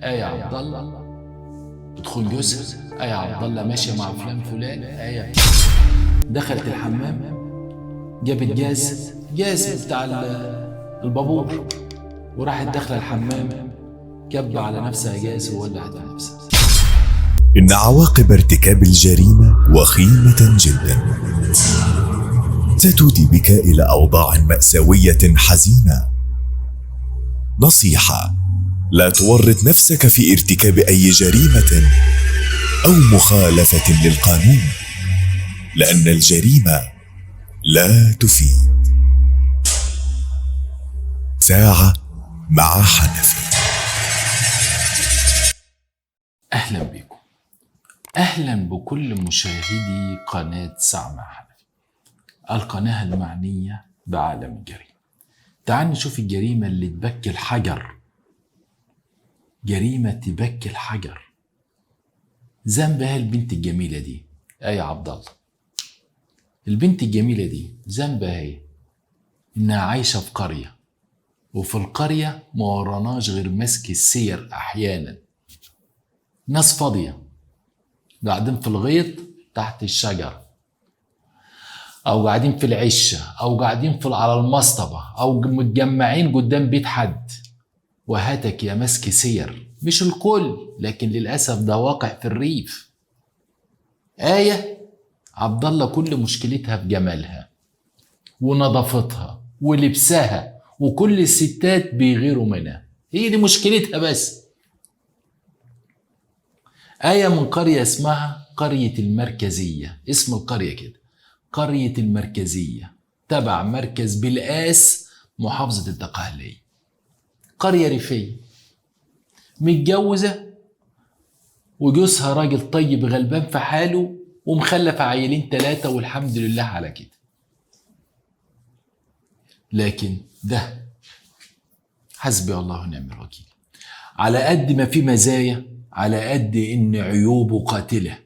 آية عبد الله بتخون جوزها. آية عبد الله ماشية مع فلان فلان. آية دخلت الحمام جابت جاز بتاع البابور، وراحت داخلة الحمام كب على نفسها جاز وولعت في نفسها. إن عواقب ارتكاب الجريمة وخيمة جدا، ستودي بك إلى أوضاع مأساوية حزينة. نصيحة: لا تورط نفسك في ارتكاب أي جريمة أو مخالفة للقانون، لأن الجريمة لا تفيد. ساعة مع حنفي. أهلا بكم، أهلا بكل مشاهدي قناة ساعة مع حنفي، القناة المعنية بعالم الجريمة. تعال نشوف الجريمة اللي تبكي الحجر، جريمة تبكي الحجر. ذنبها البنت الجميلة دي آية عبد الله. البنت الجميلة دي ذنبها ايه؟ إنها عايشة في قرية، وفي القرية ما وراناش غير مسك السير. أحيانا ناس فاضية قاعدين في الغيط تحت الشجرة، أو قاعدين في العشة، أو قاعدين على المصطبة، أو متجمعين قدام بيت حد، وهاتك يا مسك سير. مش الكل، لكن للأسف ده واقع في الريف. آية عبد الله كل مشكلتها في جمالها ونظافتها ولبسها، وكل الستات بيغيروا منها، هي دي مشكلتها بس. آية من قرية اسمها قرية المركزية، اسم القرية كده، قرية المركزية، تبع مركز بلقاس محافظة الدقهلية. قرية ريفية، متجوزة وجوزها راجل طيب غلبان في حاله، ومخلف عيلين 3 والحمد لله على كده. لكن ده حسبي الله ونعم الوكيل. على قد ما في مزايا، على قد ان عيوبه قاتلة.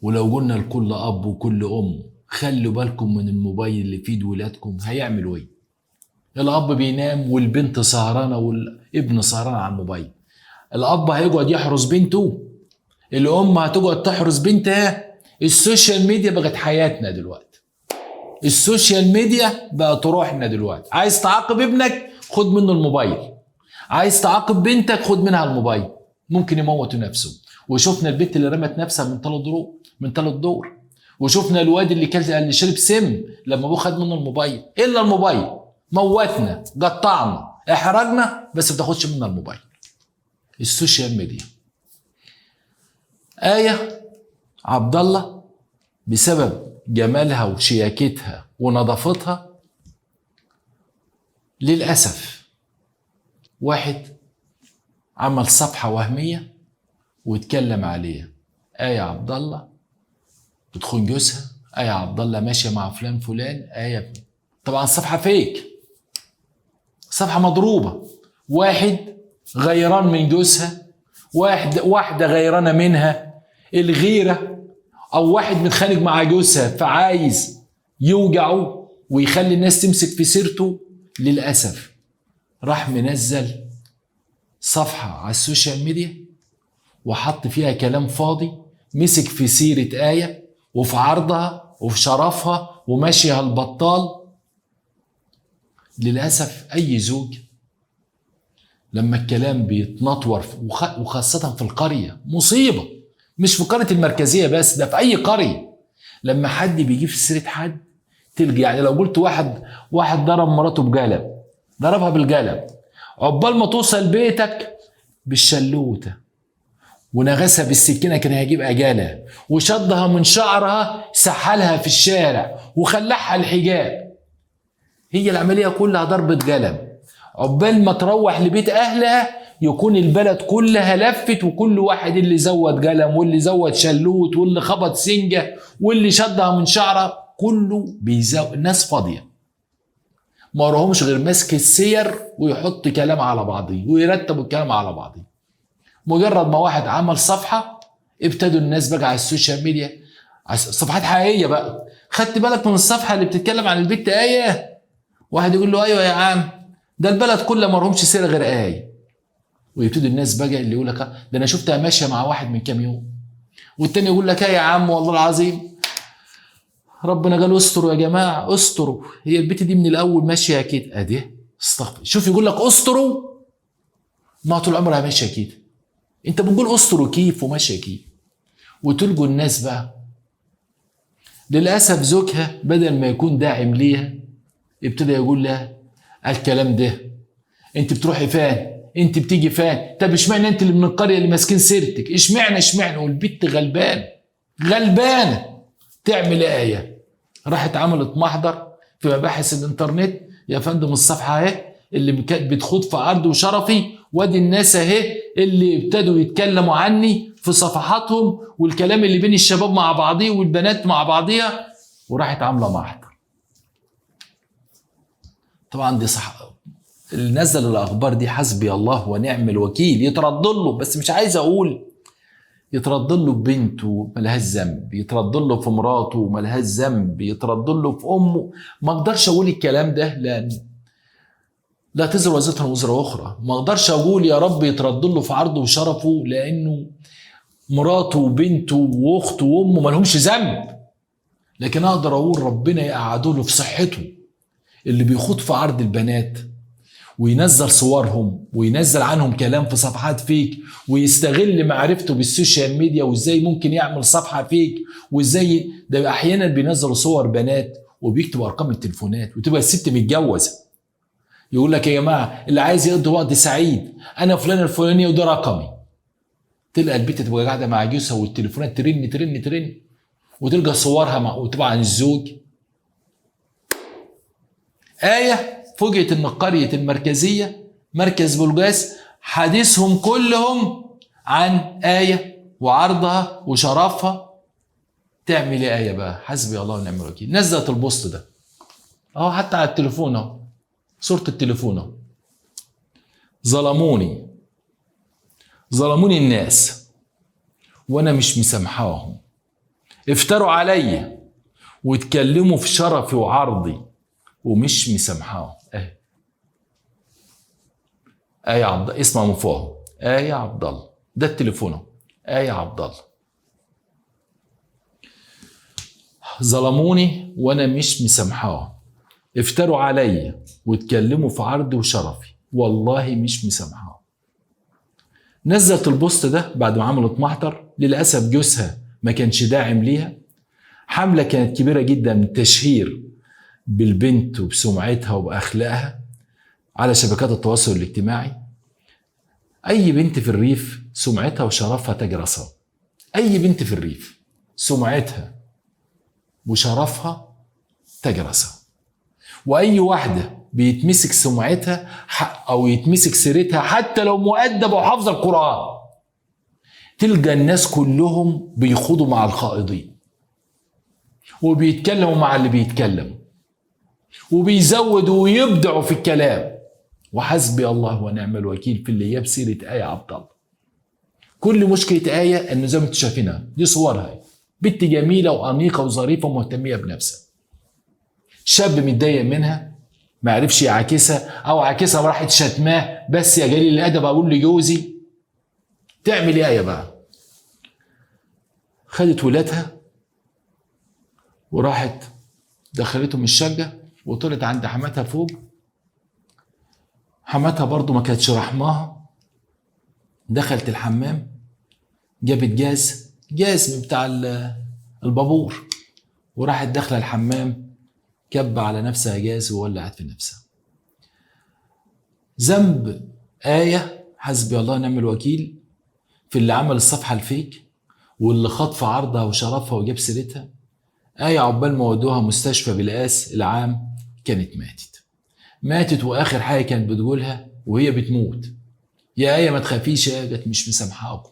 ولو قلنا لكل اب وكل ام خلوا بالكم من الموبايل اللي في ايد ولادكم، هيعملوا ايه؟ الاب بينام والبنت سهرانه والابن سهران على الموبايل. الاب هيقعد يحرس بنته، الام هتقعد تحرس بنتها. السوشيال ميديا بقت حياتنا دلوقتي، السوشيال ميديا بقت روحنا دلوقتي. عايز تعاقب ابنك خد منه الموبايل، عايز تعاقب بنتك خد منها الموبايل. ممكن يموت نفسه. وشفنا البنت اللي رمت نفسها من 3 دور، وشفنا الواد اللي شرب سم لما ابوه خد منه الموبايل. الا الموبايل موتنا، قطعنا، احرجنا، بس ما تاخدش منا الموبايل. السوشيال ميديا. آية عبد الله بسبب جمالها وشياكتها ونظافتها، للأسف واحد عمل صفحة وهمية واتكلم عليها. آية عبد الله بتخون جوزها، آية عبد الله ماشية مع فلان فلان. آية طبعا صفحة فيك، صفحة مضروبة. واحد غيران من جوزها، واحدة غيرانة منها، الغيرة، أو واحد متخانق مع جوزها فعايز يوجعه ويخلي الناس تمسك في سيرته. للأسف راح منزل صفحة على السوشيال ميديا وحط فيها كلام فاضي، مسك في سيرة آية وفي عرضها وفي شرفها وماشيها البطال. للأسف أي زوج لما الكلام بيتنطور، وخاصة في القرية، مصيبة. مش في قرية المركزية بس، ده في أي قرية. لما حد بيجيب في سيرة حد تلقى، يعني لو قلت واحد ضرب مراته بقلم، ضربها بالقلم، عقبال ما توصل بيتك بالشلوتة ونغسها بالسكينة كان هيجيب أجالها، وشدها من شعرها سحلها في الشارع وخلعها الحجاب. هي العملية كلها ضربة قلم. عقبال ما تروح لبيت أهلها يكون البلد كلها لفت، وكل واحد اللي زود قلم واللي زود شلوت واللي خبط سنجة واللي شدها من شعرها، كله الناس فاضية، ما وراهمش غير مسك السير ويحط كلام على بعضه ويرتبوا الكلام على بعضه. مجرد ما واحد عمل صفحة ابتدوا الناس بقى على السوشيال ميديا، صفحات حقيقية بقى. خدت بالك من الصفحة اللي بتتكلم عن البت آية؟ واحد يقول له ايوه يا عم، ده البلد كلها ما لهمش سيرة غير آية. ويبتدي الناس بقى اللي يقول لك ده انا شفتها ماشيه مع واحد من كام يوم، والتاني يقول لك يا عم والله العظيم ربنا قال استروا يا جماعه استروا، هي البت دي من الاول ماشيه كده ادي استغفر. شوف يقول لك استروا، ما طول عمرها ماشيه كده. انت بنقول استروا كيف وماشيه كيف، وتلقوا الناس بقى للاسف زوجها بدل ما يكون داعم ليها ابتدى يقول لها الكلام ده، انت بتروحي فين؟ انت بتيجي فين؟ طب اشمعنى انت اللي من القريه اللي ماسكين سيرتك؟ اشمعنى؟ والبت غلبانه تعمل ايه؟ راحت عملت محضر في مباحث الانترنت، يا فندم الصفحه اهي اللي كانت بتخوض في عرض وشرفي، وادي الناس اهي اللي ابتدوا يتكلموا عني في صفحاتهم، والكلام اللي بين الشباب مع بعضيه والبنات مع بعضيها، وراحت عامله محضر. طبعا دي صح، اللي نزل الاخبار دي حسبي الله ونعم الوكيل، يترد له، بس مش عايز اقول يترد له ببنته ملهاش ذنب، يترد له في مراته ملهاش ذنب، يترد له في امه. ما اقدرش اقول الكلام ده لان لا تزر وزرة وزر اخرى. ما اقدرش اقول يا رب يترد له في عرضه وشرفه لانه مراته وبنته واخته وامه مالهمش ذنب، لكن اقدر اقول ربنا يقعده له في صحته. اللي بيخوض في عرض البنات وينزل صورهم وينزل عنهم كلام في صفحات فيك، ويستغل معرفته بالسوشيال ميديا وازاي ممكن يعمل صفحة فيك، وازاي ده احيانا بينزلوا صور بنات وبيكتبوا ارقام التليفونات، وتبقى الست متجوزه يقول لك يا جماعه اللي عايز يقضي وقت سعيد انا فلان الفلانيه وده رقمي. تلقى البت تبقى قاعده مع جوزها والتليفونات ترن وتلقى صورها وطبعا الزوج. آية فوجئت ان قرية المركزية مركز بولجاس حديثهم كلهم عن آية وعرضها وشرفها. تعمل ايه آية بقى؟ حسبي الله ونعم الوكيل. نزلت البوست ده اهو حتى على التليفون اهو، صورة التليفون اهو. ظلموني الناس وانا مش مسامحاهم، افتروا عليا واتكلموا في شرفي وعرضي ومش مسامحاهم. آية عبد الله، اسمها من فوق، آية عبد الله، ده التليفون، آية عبد الله. ظلموني وانا مش مسامحاهم، افتروا عليا واتكلموا في عرضي وشرفي، والله مش مسامحاهم. نزلت البوست ده بعد ما عملت محضر. للاسف جوزها ما كانش داعم ليها. حمله كانت كبيره جدا من التشهير بالبنت وبسمعتها وباخلاقها على شبكات التواصل الاجتماعي. اي بنت في الريف سمعتها وشرفها تاج راسها. اي بنت في الريف سمعتها وشرفها تاج راسها. واي واحده بيتمسك سمعتها او يتمسك سيرتها حتى لو مؤدبه وحافظه القران، تلقى الناس كلهم بيخوضوا مع الخائضين وبيتكلموا مع اللي بيتكلموا وبيزودوا ويبدعوا في الكلام. وحسبي الله ونعم الوكيل في اللي جاب سيره آية عبد الله. كل مشكله آية انه زي ما انتم شايفينها دي صورها، بنت جميله وانيقه وظريفه ومهتميه بنفسها. شاب متضايق منها ما عرفش يعاكسها او عاكسها وراحت شتماه، بس يا جليل الادب اقول لجوزي. تعمل ايه آية بقى؟ خدت ولادها وراحت دخلتهم الشقه وطلعت عند حماتها فوق. حماتها برضو ما كانتش رحماها، دخلت الحمام جابت جاز من بتاع البابور، وراحت داخله الحمام كب على نفسها جاز وولعت في نفسها. ذنب آية حسبي الله ونعم الوكيل في اللي عمل الصفحه الفيك واللي خطف عرضها وشرفها وجاب سيرتها. آية عقبال ما ودوها مستشفى بالقاس العام كانت ماتت واخر حاجه كانت بتقولها وهي بتموت: يا آية ما تخافيش يا آية، مش مسامحاكم،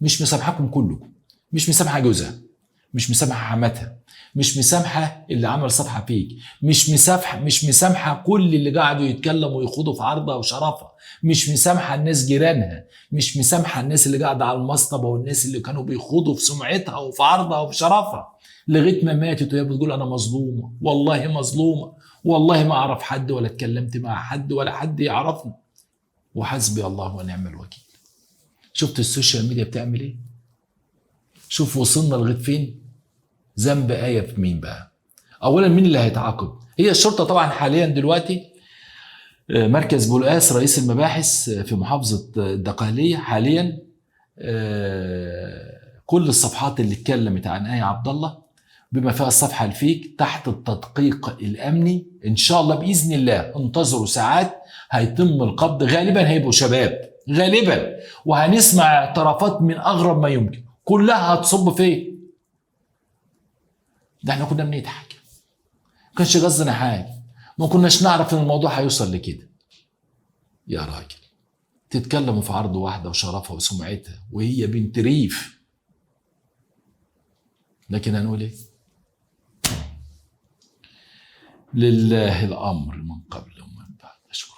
مش مسامحاكم كلكم، مش مسامحه جوزها، مش مسامحه حماتها، مش مسامحه اللي عمل صفحه فيك، مش مسامحه كل اللي قعدوا يتكلموا ويخوضوا في عرضها وشرفها، مش مسامحه الناس جيرانها، مش مسامحه الناس اللي قاعده على المصطبه والناس اللي كانوا بيخوضوا في سمعتها وفي عرضها وفي شرفها، لغايه ما ماتت وهي بتقول انا مظلومه، والله مظلومه، والله ما اعرف حد ولا اتكلمت مع حد ولا حد يعرفني. وحسبي الله ونعم الوكيل. شفت السوشيال ميديا بتعمل ايه؟ شوف وصلنا لغايه فين. ذنب آية في مين بقى؟ اولا مين اللي هيتعاقب؟ هي الشرطه طبعا حاليا دلوقتي. مركز بولقاس رئيس المباحث في محافظه الدقهليه حاليا كل الصفحات اللي اتكلمت عن آية عبد الله بما فيها الصفحه الفيك تحت التدقيق الامني. ان شاء الله باذن الله انتظروا ساعات هيتم القبض، غالبا هيبقوا شباب غالبا، وهنسمع اعترافات من اغرب ما يمكن، كلها هتصب فين؟ ده احنا كنا بنضحك، ما كانش قصدنا حاجه، ما كناش نعرف ان الموضوع هيوصل لكده. يا راجل تتكلموا في عرض واحده وشرفها وسمعتها وهي بنت ريف، لكن هنقول ايه؟ لله الامر من قبل ومن بعد. اشكرك.